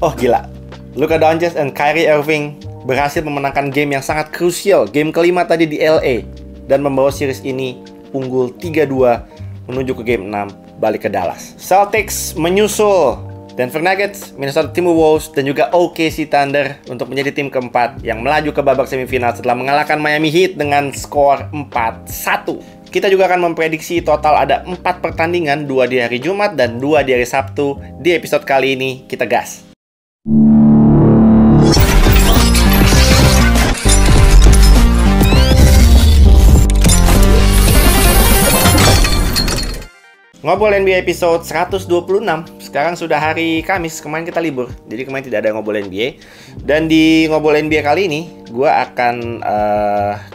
Oh gila, Luka Doncic dan Kyrie Irving berhasil memenangkan game yang sangat krusial, game kelima tadi di LA, dan membawa series ini unggul 3-2 menuju ke game 6 balik ke Dallas. Celtics menyusul Denver Nuggets, Minnesota Timberwolves, dan juga OKC Thunder untuk menjadi tim keempat yang melaju ke babak semifinal setelah mengalahkan Miami Heat dengan skor 4-1. Kita juga akan memprediksi total ada 4 pertandingan, 2 di hari Jumat dan 2 di hari Sabtu. Di episode kali ini, kita gas! Ngobrol NBA episode 126. Sekarang sudah hari Kamis, kemarin kita libur, jadi kemarin tidak ada ngobrol NBA. Dan di ngobrol NBA kali ini, gue akan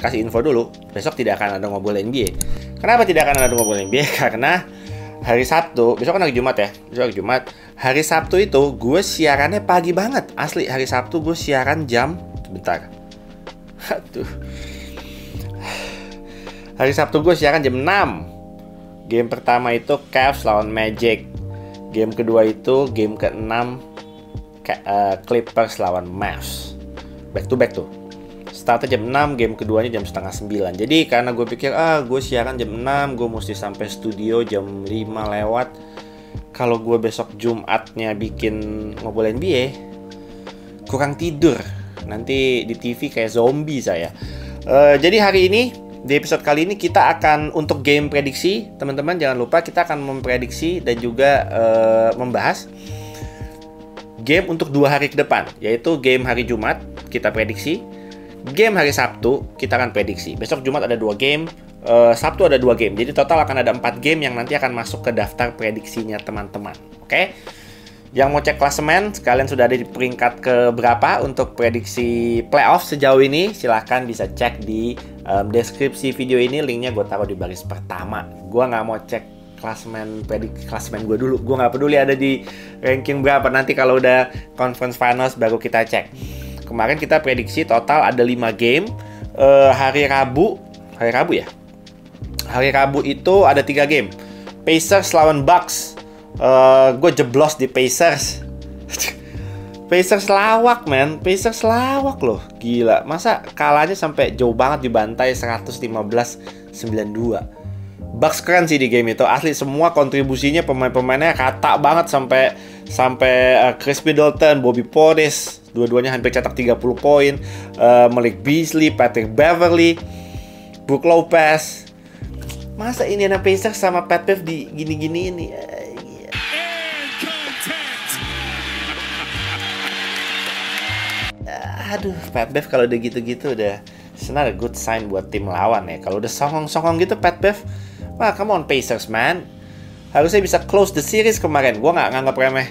kasih info dulu. Besok tidak akan ada ngobrol NBA. Kenapa tidak akan ada ngobrol NBA? Karena hari Sabtu, besok kan hari Jumat ya. Besok hari Jumat. Hari Sabtu itu gue siarannya pagi banget. Asli, hari Sabtu gue siaran jam... Bentar. Aduh. Hari Sabtu gue siaran jam 6. Game pertama itu Cavs lawan Magic. Game kedua itu game ke-6 Clippers lawan Mavs. Back to back tuh. Startnya jam 6, game keduanya jam setengah 9. Jadi karena gue pikir gue siaran jam 6, gue mesti sampai studio jam 5 lewat. Kalau gue besok Jumatnya bikin ngobrol NBA, kurang tidur. Nanti di TV kayak zombie saya. Jadi hari ini, di episode kali ini kita akan untuk game prediksi, teman-teman jangan lupa kita akan memprediksi dan juga membahas game untuk 2 hari ke depan, yaitu game hari Jumat kita prediksi, game hari Sabtu kita akan prediksi. Besok Jumat ada 2 game, Sabtu ada 2 game, jadi total akan ada 4 game yang nanti akan masuk ke daftar prediksinya teman-teman. Oke? Yang mau cek klasemen, kalian sudah ada di peringkat ke berapa untuk prediksi playoff sejauh ini? Silahkan bisa cek di deskripsi video ini, linknya gue taruh di baris pertama. Gue nggak mau cek klasemen, prediksi klasemen gue dulu. Gue nggak peduli ada di ranking berapa, nanti kalau udah conference finals baru kita cek. Kemarin kita prediksi total ada 5 game. Hari Rabu ya? Hari Rabu itu ada 3 game. Pacers lawan Bucks. Gue jeblos di Pacers. Pacers lawak men, Pacers lawak loh, gila. Masa kalahnya sampai jauh banget dibantai 115-92. Bucks keren sih di game itu, asli semua kontribusinya pemain-pemainnya rata banget sampai Chris Middleton, Bobby Portis, dua-duanya hampir cetak 30 poin. Malik Beasley, Patrick Beverley, Brook Lopez. Masa ini anak Pacers sama Pat Bev di gini-gini ini. Aduh, Pat Bev kalau udah gitu-gitu udah not a good sign buat tim lawan ya. Kalau udah songong-songong gitu Pat Bev, wah come on Pacers man. Harusnya bisa close the series kemarin. Gue nggak nganggap remeh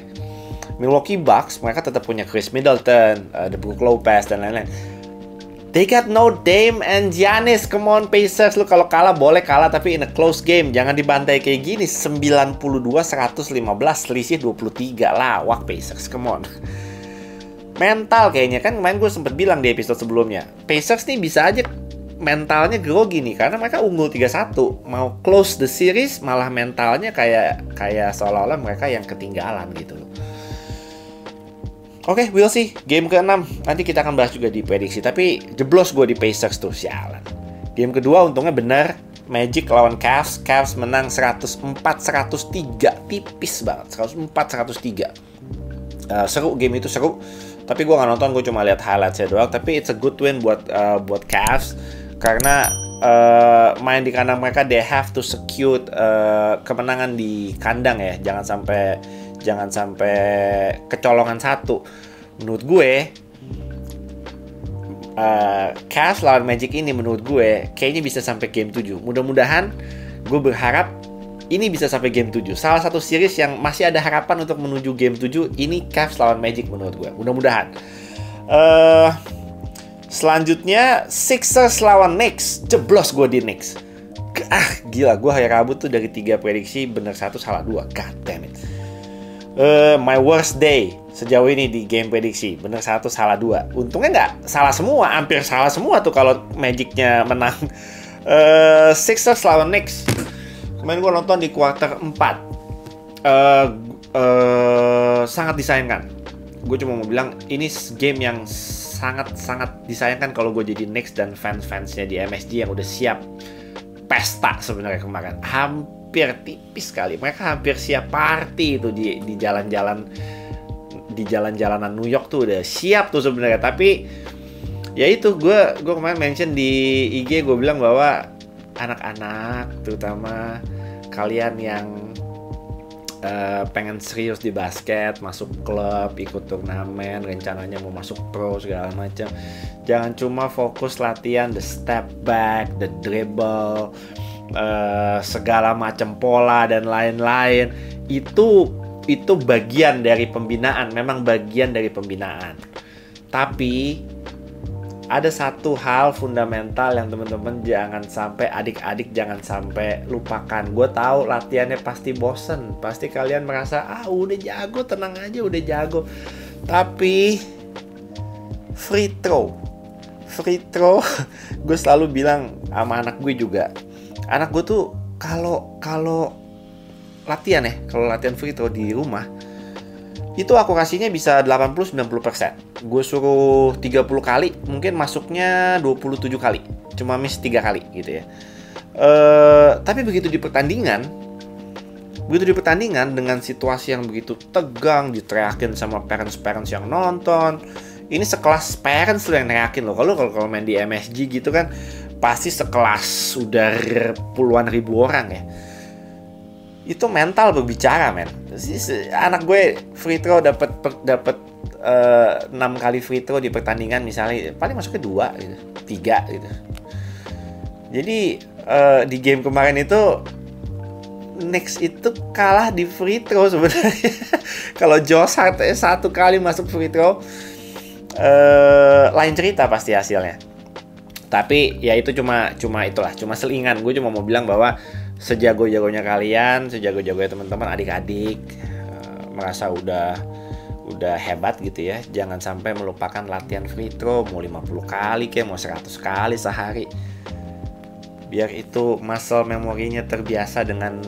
Milwaukee Bucks, mereka tetap punya Chris Middleton, the Brook Lopez dan lain-lain. They got no Dame and Giannis. Come on Pacers, lu kalau kalah boleh kalah tapi in a close game. Jangan dibantai kayak gini. 92-115, selisih 23. Lawak Pacers, come on. Mental kayaknya, kan kemarin gue sempet bilang di episode sebelumnya, Pacers nih bisa aja mentalnya grogi nih karena mereka unggul 3-1, mau close the series malah mentalnya kayak seolah-olah mereka yang ketinggalan gitu loh. Oke, we'll see. Game ke-6 nanti kita akan bahas juga di prediksi, tapi jeblos gue di Pacers tuh, sialan. Game kedua untungnya benar, Magic lawan Cavs. Cavs menang 104-103, tipis banget, 104-103. Seru, game itu seru. Tapi gue nggak nonton, gue cuma lihat highlightsnya doang. Tapi it's a good win buat Cavs karena main di kandang mereka, they have to secure kemenangan di kandang ya. Jangan sampai kecolongan satu. Menurut gue, Cavs lawan Magic ini menurut gue kayaknya bisa sampai game 7. Mudah-mudahan, gue berharap ini bisa sampai game 7. Salah satu series yang masih ada harapan untuk menuju game 7 ini Cavs lawan Magic menurut gue. Mudah-mudahan. Selanjutnya Sixers lawan Knicks. Jeblos gue di Knicks. Gila, gue hari Rabu tuh dari 3 prediksi bener 1 salah 2. God damn it. My worst day sejauh ini di game prediksi. Bener 1 salah 2. Untungnya nggak salah semua, hampir salah semua tuh kalau Magicnya menang. Sixers lawan Knicks. Kemarin gue nonton di kuarter 4. Sangat disayangkan. gue cuma mau bilang ini game yang sangat-sangat disayangkan kalau gue jadi Knicks dan fans-fansnya di MSG yang udah siap pesta sebenarnya kemarin. Hampir tipis sekali, mereka hampir siap party itu di jalan-jalanan New York tuh udah siap tuh sebenarnya. Tapi ya itu gue kemarin mention di IG, gue bilang bahwa anak-anak terutama kalian yang pengen serius di basket, masuk klub, ikut turnamen, rencananya mau masuk pro segala macam, jangan cuma fokus latihan the step back, the dribble, segala macam pola dan lain-lain. Itu bagian dari pembinaan, memang bagian dari pembinaan. Tapi ada satu hal fundamental yang teman-teman jangan sampai, adik-adik jangan sampai lupakan. Gue tahu latihannya pasti bosen, pasti kalian merasa udah jago, tenang aja udah jago. Tapi free throw gue selalu bilang sama anak gue juga. Anak gue tuh kalau latihan free throw di rumah itu akurasinya bisa 80-90%. Gue suruh 30 kali, mungkin masuknya 27 kali. Cuma miss 3 kali gitu ya. Tapi begitu di pertandingan dengan situasi yang begitu tegang, diteriakin sama parents yang nonton. Ini sekelas parents tuh yang teriakin loh. Kalau main di MSG gitu kan pasti sekelas udah puluhan ribu orang ya. Itu mental berbicara, men. Anak gue free throw dapat 6 kali free throw di pertandingan misalnya, paling masuknya 2 gitu, 3 gitu. Jadi di game kemarin itu Knicks itu kalah di free throw sebenarnya. Kalau Josh Hart 1 kali masuk free throw, lain cerita pasti hasilnya. Tapi ya itu cuma selingan. Gue cuma mau bilang bahwa sejago-jagonya kalian, sejago-jagonya teman-teman, adik-adik merasa udah hebat gitu ya, jangan sampai melupakan latihan free throw, mau 50 kali kayak mau 100 kali sehari, biar itu muscle memorinya terbiasa dengan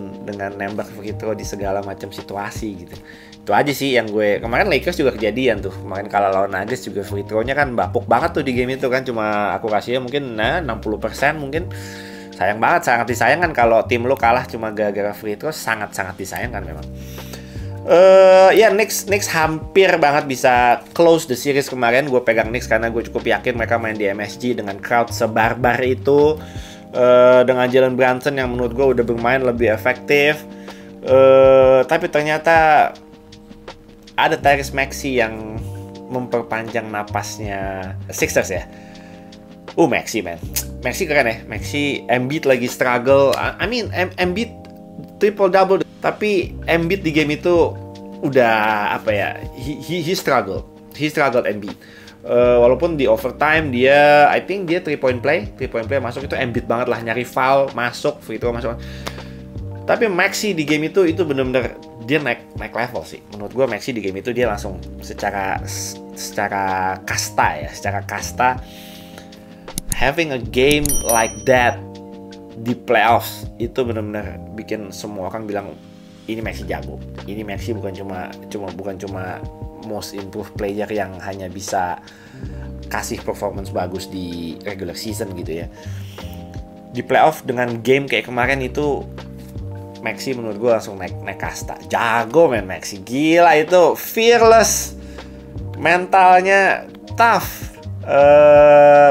nembak free throw di segala macam situasi gitu. Itu aja sih yang gue, kemarin Lakers juga kejadian tuh, kemarin kalah lawan Nuggets juga free throw-nya kan bapuk banget tuh di game itu kan, cuma akurasinya mungkin 60% mungkin. Sayang banget, sangat disayangkan kalau tim lo kalah cuma gara-gara free throw, sangat-sangat disayangkan memang. Ya Knicks hampir banget bisa close the series kemarin. Gue pegang Knicks karena gue cukup yakin mereka main di MSG dengan crowd sebarbar itu, dengan Jalen Brunson yang menurut gue udah bermain lebih efektif. Tapi ternyata ada Tyrese Maxey yang memperpanjang napasnya Sixers ya. Maxey man, Maxey keren ya. Maxey, Embiid lagi struggle. Embiid triple double, tapi Embiid di game itu udah apa ya? He struggled Embiid. Walaupun di overtime dia, I think dia 3-point play masuk, itu Embiid banget lah, nyari foul masuk, free throw masuk. Tapi Maxey di game itu benar-benar dia naik level sih. Menurut gue Maxey di game itu dia langsung secara kasta having a game like that di playoffs itu benar-benar bikin semua orang bilang ini Maxey jago. Ini Maxey bukan cuma most improved player yang hanya bisa kasih performance bagus di regular season gitu ya. Di playoff dengan game kayak kemarin itu Maxey menurut gue langsung naik kasta. Jago men Maxey, gila itu, fearless, mentalnya tough.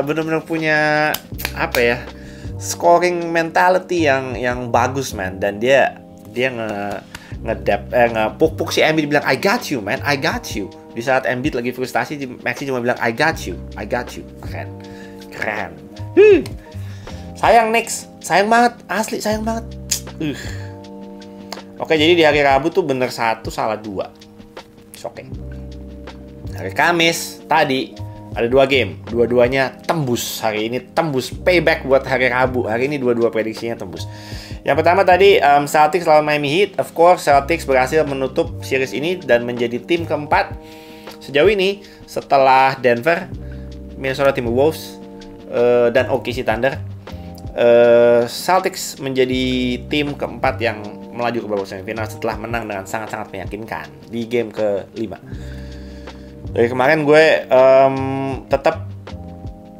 Benar-benar punya apa ya, scoring mentality yang bagus man. Dan dia ngepuk si Embiid, bilang I got you man, I got you. Di saat Embiid lagi frustasi, Maxey cuma bilang I got you. Keren. Sayang Knicks, sayang banget, asli sayang banget. Oke, jadi di hari Rabu tuh bener 1 salah 2. Oke. Hari Kamis tadi ada 2 game, dua-duanya tembus. Hari ini tembus, payback buat hari Rabu. Hari ini dua-dua prediksinya tembus. Yang pertama tadi Celtics lawan Miami Heat. Of course Celtics berhasil menutup series ini dan menjadi tim keempat sejauh ini setelah Denver, Minnesota Timberwolves, dan OKC Thunder. Celtics menjadi tim keempat yang melaju ke babak semifinal setelah menang dengan sangat-sangat meyakinkan di game ke-5. Dari kemarin gue tetap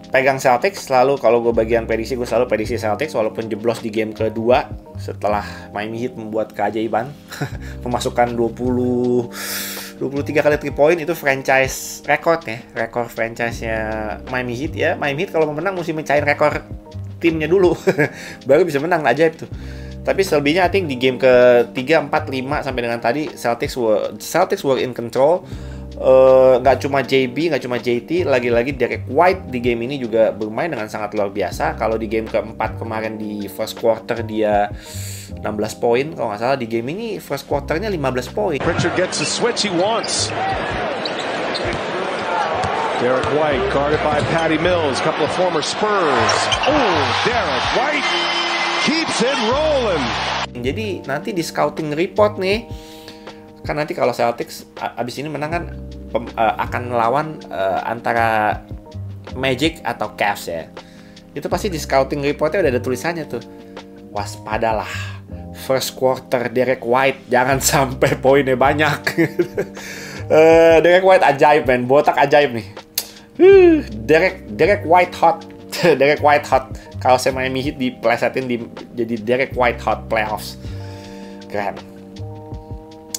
pegang Celtics. Selalu kalau gue bagian prediksi, gue selalu prediksi Celtics walaupun jeblos di game kedua setelah Miami Heat membuat keajaiban memasukkan 23 kali 3 point. Itu franchise record ya, rekor franchise-nya Miami Heat ya. Miami Heat kalau mau menang mesti mencahin rekor timnya dulu baru bisa menang, ajaib tuh. Tapi selebihnya I think di game ke-3, 4, 5 sampai dengan tadi Celtics were in control. Nggak cuma JB, nggak cuma JT, lagi-lagi Derek White di game ini juga bermain dengan sangat luar biasa. Kalau di game keempat kemarin di first quarter dia 16 poin, kalau nggak salah di game ini first quarternya 15 poin. Pritchard gets the switch he wants. Derek White guarded by Patty Mills, couple of former Spurs. Oh, Derek White keeps it rolling. Jadi nanti di scouting report nih, kan nanti kalau Celtics abis ini menang kan akan melawan antara Magic atau Cavs ya. Itu pasti di scouting reportnya udah ada tulisannya tuh, waspadalah first quarter Derek White, jangan sampai poinnya banyak. Derek White ajaib men, botak ajaib nih. Derek White hot. Derek White hot. Kalau saya Miami Heat diplesetin jadi Derek White hot playoffs. Keren.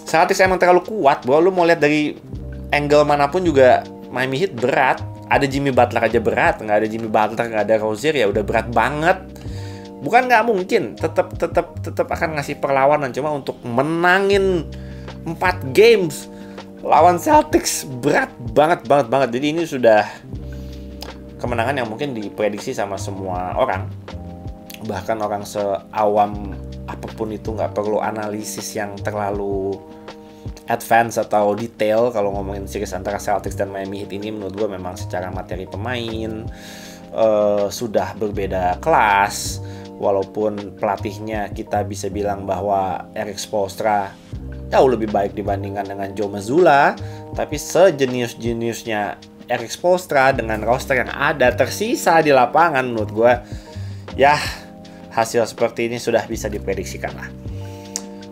Celtics emang terlalu kuat, bro. Lu mau lihat dari angle manapun juga Miami Heat berat. Ada Jimmy Butler aja berat, nggak ada Jimmy Butler, nggak ada Rozier ya udah berat banget. Bukan nggak mungkin, tetap akan ngasih perlawanan, cuma untuk menangin 4 games lawan Celtics berat banget. Jadi ini sudah kemenangan yang mungkin diprediksi sama semua orang. Bahkan orang seawam apapun itu, nggak perlu analisis yang terlalu advance atau detail. Kalau ngomongin series antara Celtics dan Miami Heat ini, menurut gue memang secara materi pemain sudah berbeda kelas. Walaupun pelatihnya kita bisa bilang bahwa Erik Spoelstra jauh lebih baik dibandingkan dengan Joe Mazzulla, tapi sejenius-jeniusnya Erik Spoelstra dengan roster yang ada tersisa di lapangan, menurut gue ya hasil seperti ini sudah bisa diprediksikan lah.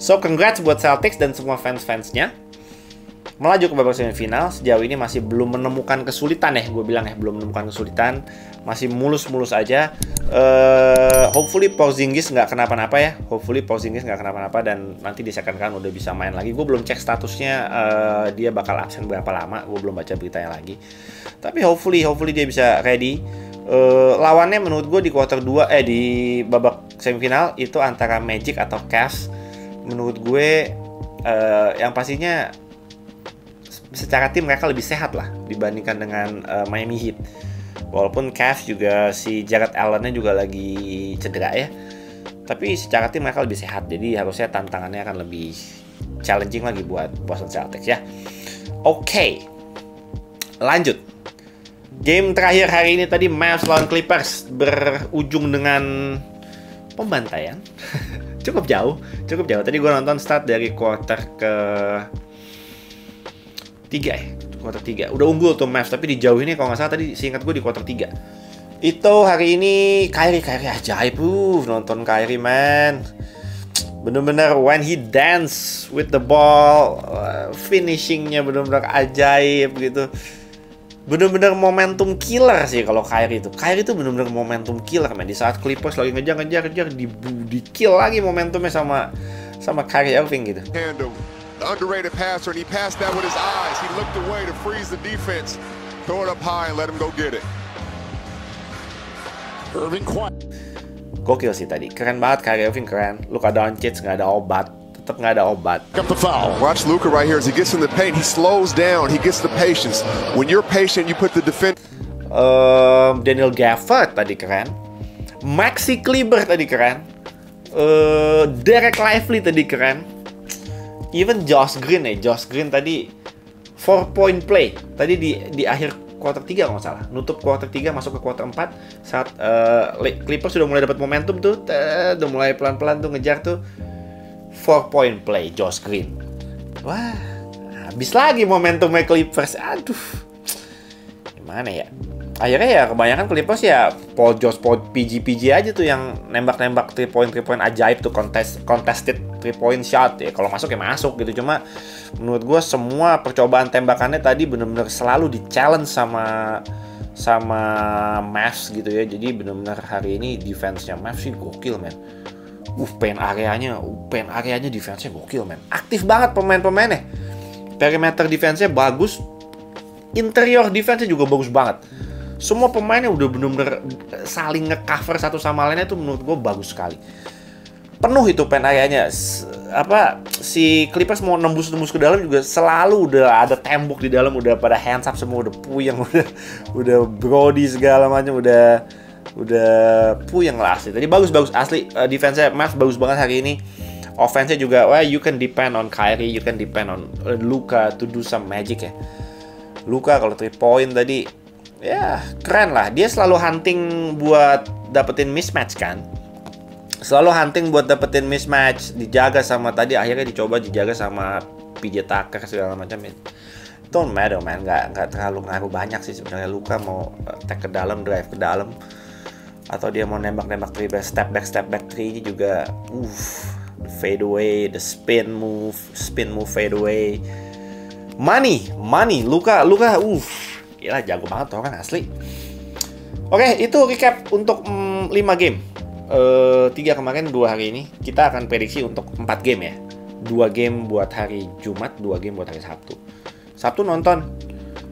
So congrats buat Celtics dan semua fans-fansnya. Melaju ke babak semifinal, sejauh ini masih belum menemukan kesulitan ya, gue bilang ya, belum menemukan kesulitan, masih mulus-mulus aja. Hopefully Porzingis nggak kenapa-napa ya, dan nanti di second round udah bisa main lagi. Gue belum cek statusnya, dia bakal absen berapa lama, gue belum baca beritanya lagi. Tapi hopefully dia bisa ready. Lawannya menurut gue di quarter 2 di babak semifinal itu antara Magic atau Cavs. Menurut gue yang pastinya secara tim mereka lebih sehat lah dibandingkan dengan Miami Heat. Walaupun Cavs juga si Jared Allen-nya juga lagi cedera ya, tapi secara tim mereka lebih sehat. Jadi harusnya tantangannya akan lebih challenging lagi buat Boston Celtics ya. Oke, lanjut. Game terakhir hari ini tadi Mavs lawan Clippers berujung dengan pembantaian. Cukup jauh. Tadi gue nonton start dari quarter ke 3 ya. Quarter 3. Udah unggul tuh Mavs, tapi dijauhin nih kalau nggak salah tadi seingat gue di quarter 3. Itu hari ini Kyrie ajaib. Nonton Kyrie man. Bener-bener when he dance with the ball, finishingnya bener-bener ajaib gitu. Bener-bener momentum killer sih kalau Kyrie itu. Kyrie itu bener-bener momentum killer man. Di saat Clippers lagi ngejar di kill lagi momentumnya sama Kyrie Irving gitu. The underrated passer, and he passed that with his eyes. He looked away to freeze the defense. Throw it up high and let him go get it. Irving quiet. Gokil sih tadi. Keren banget Kyrie Irving, keren. Luka Doncic nggak ada obat. Tetap nggak ada obat. Up the foul. Watch Luka right here as he gets in the paint. He slows down. He gets the patience. When you're patient, you put the defense. Daniel Gafford tadi keren. Maxi Kleber tadi keren. Derek Lively tadi keren. Even Josh Green tadi 4-point play tadi di akhir quarter 3 kalau nggak salah, nutup quarter 3 masuk ke quarter 4 saat Clippers sudah mulai dapat momentum tuh, udah mulai pelan-pelan tuh ngejar tuh 4-point play Josh Green. Wah, habis lagi momentumnya Clippers. Aduh, gimana ya? akhirnya ya kebanyakan Clippers ya Paul George, PG aja tuh yang nembak 3 point ajaib tuh, contested 3 point shot ya, kalau masuk ya masuk gitu. Cuma menurut gue semua percobaan tembakannya tadi bener-bener selalu di challenge sama Mavs gitu ya. Jadi bener-bener hari ini defense-nya Mavs sih gokil men. Paint areanya defense-nya gokil men. Aktif banget pemain-pemainnya. Perimeter defense-nya bagus. Interior defense-nya juga bagus banget. Semua pemainnya udah bener-bener saling nge-cover satu sama lainnya, itu menurut gue bagus sekali. Penuh itu paint areanya. Si Clippers mau nembus ke dalam juga selalu udah ada tembok di dalam, udah pada hands up semua, udah puyeng, udah Brody segala macam, udah puyeng lah asli. Tadi bagus asli, defense-nya Mavs bagus banget hari ini. Offense-nya juga, you can depend on Kyrie, you can depend on Luka to do some magic ya. Luka kalau 3 point tadi ya keren lah. Dia selalu hunting buat dapetin mismatch kan. Selalu hunting buat dapetin mismatch, dijaga sama tadi akhirnya dicoba dijaga sama PJ Tucker segala macam. Don't matter man, nggak terlalu ngaruh banyak sih sebenarnya. Luka mau take ke dalam, drive ke dalam, atau dia mau nembak step back 3 juga fade away, the spin move fade away. Money Luka gila jago banget orang asli. Oke, itu recap untuk 5 game. 3 kemarin, 2 hari ini. Kita akan prediksi untuk 4 game ya. 2 game buat hari Jumat, 2 game buat hari Sabtu. Sabtu nonton.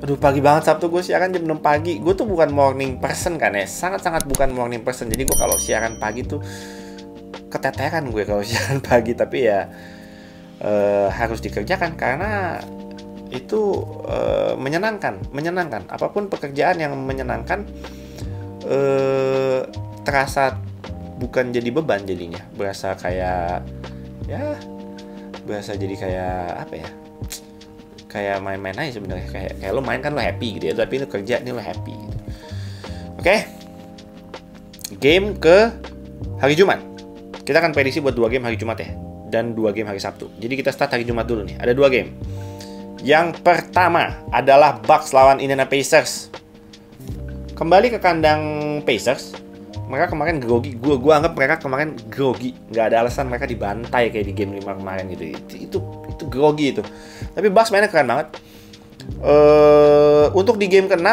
Aduh pagi banget Sabtu, gue siaran jam 6 pagi. Gue tuh bukan morning person kan ya. Sangat-sangat bukan morning person. Jadi gue kalau siaran pagi tuh keteteran gue kalau siaran pagi. Tapi ya harus dikerjakan karena itu menyenangkan. Apapun pekerjaan yang menyenangkan terasa bukan jadi beban jadinya, berasa kayak jadi kayak apa ya, kayak main-main aja sebenarnya. Kayak lo main kan lo happy gitu ya, tapi lo kerja nih lo happy gitu. Oke. Game ke hari Jumat, kita akan prediksi buat 2 game hari Jumat ya, dan 2 game hari Sabtu. Jadi kita start hari Jumat dulu nih. Ada 2 game. Yang pertama adalah Bucks lawan Indiana Pacers. Kembali ke kandang Pacers. Mereka kemarin grogi. Gue anggap mereka kemarin grogi. Nggak ada alasan mereka dibantai kayak di game 5 kemarin gitu. Itu grogi itu. Tapi Bucks mainnya keren banget. Untuk di game ke-6,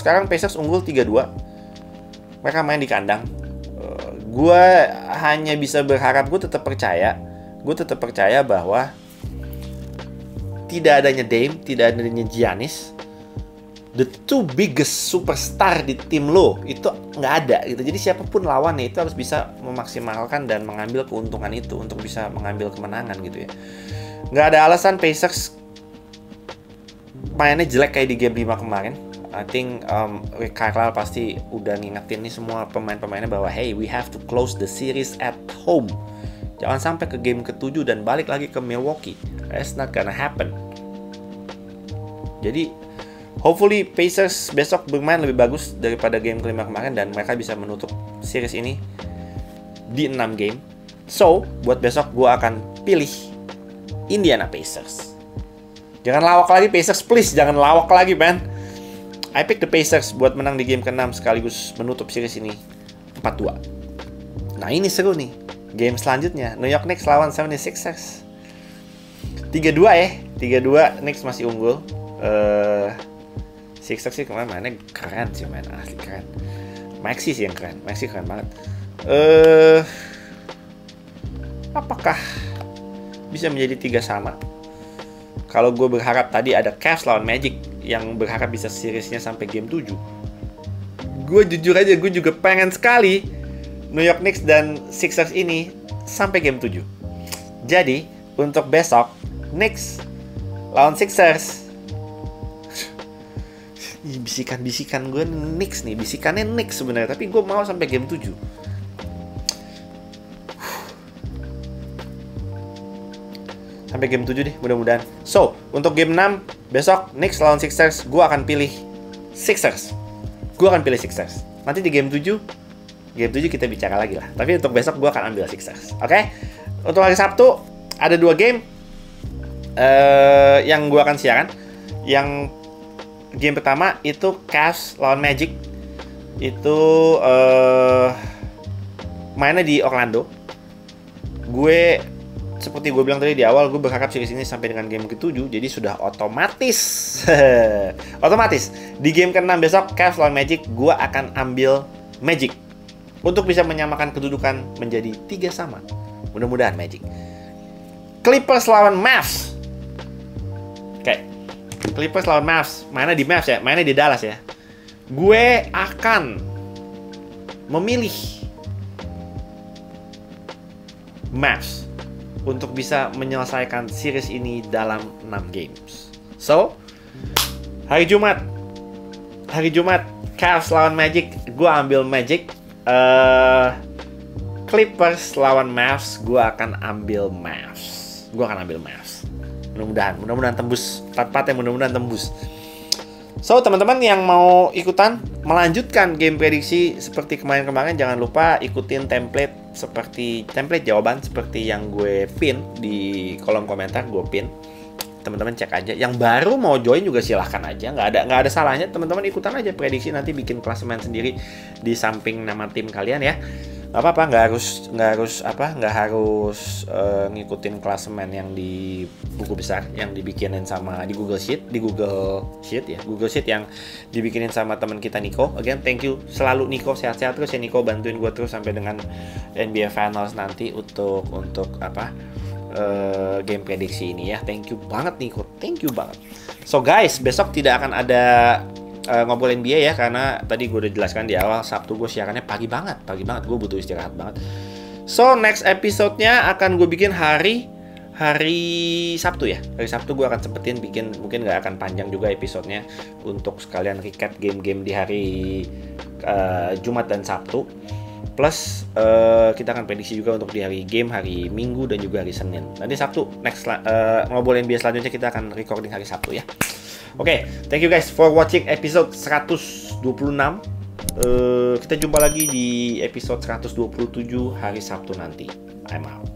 sekarang Pacers unggul 3-2. Mereka main di kandang. Gue hanya bisa berharap, gue tetap percaya bahwa tidak adanya Dame, tidak adanya Giannis, the 2 biggest superstar di tim lo itu nggak ada gitu. Jadi siapapun lawannya itu harus bisa memaksimalkan dan mengambil keuntungan itu untuk bisa mengambil kemenangan gitu ya. Nggak ada alasan Pacers mainnya jelek kayak di game 5 kemarin. I think Rick Carlisle pasti udah ngingetin nih semua pemain-pemainnya bahwa hey, we have to close the series at home. Jangan sampai ke game ke-7 dan balik lagi ke Milwaukee. That's not gonna happen. Jadi hopefully Pacers besok bermain lebih bagus daripada game ke-5 kemarin dan mereka bisa menutup series ini di 6 game. So, buat besok gue akan pilih Indiana Pacers. Jangan lawak lagi Pacers, please. Jangan lawak lagi, man. I pick the Pacers buat menang di game ke-6 sekaligus menutup series ini 4-2. Nah, ini seru nih. Game selanjutnya, New York Knicks lawan 76ers. 3-2 ya. 3-2, Knicks masih unggul. Sixers sih kemarin mainnya keren sih, main asli keren. Maxey sih yang keren, Maxey keren banget. Apakah bisa menjadi 3 sama? Kalau gue berharap tadi ada Cavs lawan Magic yang berharap bisa seriesnya sampai game 7. Gue jujur aja, gue juga pengen sekali New York Knicks dan Sixers ini sampai game 7. Jadi, untuk besok Knicks lawan Sixers. Bisikan-bisikan gue Knicks nih, bisikannya Knicks sebenarnya, tapi gue mau sampai game 7. Sampai game 7 deh, mudah-mudahan. So, untuk game 6 besok Knicks lawan Sixers, gue akan pilih Sixers. Nanti di game 7 kita bicara lagi lah. Tapi untuk besok gue akan ambil Sixers. Oke? Untuk hari Sabtu ada 2 game yang gue akan siaran. Yang game pertama itu Cavs lawan Magic. Itu mainnya di Orlando. Gue seperti gue bilang tadi di awal, gue berharap series ini sampai dengan game ke-7. Jadi sudah otomatis di game ke-6 besok Cavs lawan Magic, gue akan ambil Magic untuk bisa menyamakan kedudukan menjadi 3-3. Mudah-mudahan Magic. Clippers lawan Mavs. Oke. Clippers lawan Mavs. Mainnya di Mavs ya, mainnya di Dallas ya. Gue akan memilih Mavs untuk bisa menyelesaikan series ini dalam 6 games. So, hari Jumat Cavs lawan Magic, gue ambil Magic. Clippers lawan Mavs, gue akan ambil Mavs. Mudah-mudahan tembus 4-4 yang mudah-mudahan tembus. So, teman-teman yang mau ikutan melanjutkan game prediksi seperti kemarin-kemarin, jangan lupa ikutin template jawaban seperti yang gue pin di kolom komentar. Gue pin, teman-teman cek aja. Yang baru mau join juga silahkan aja, nggak ada salahnya teman-teman ikutan aja prediksi, nanti bikin klasemen sendiri di samping nama tim kalian ya. Nggak apa-apa, nggak harus ngikutin klasemen yang di buku besar yang dibikinin sama di Google Sheet yang dibikinin sama teman kita Nico. Again, thank you selalu Nico, sehat-sehat terus ya Nico, bantuin gue terus sampai dengan NBA Finals nanti untuk game prediksi ini ya. Thank you banget Nico, thank you banget. So guys, besok tidak akan ada ngobrol NBA ya, karena tadi gue udah jelaskan di awal, Sabtu gue siarannya pagi banget, gue butuh istirahat banget. So next episode-nya akan gue bikin hari Sabtu ya. Hari Sabtu gue akan sempetin bikin, mungkin gak akan panjang juga episodenya, untuk sekalian recap game-game di hari Jumat dan Sabtu. Plus kita akan prediksi juga untuk di hari game hari Minggu dan juga hari Senin. Nanti Sabtu next ngobrol NBA selanjutnya kita akan recording hari Sabtu ya. Oke, thank you guys for watching episode 126. Kita jumpa lagi di episode 127 hari Sabtu nanti. I'm out.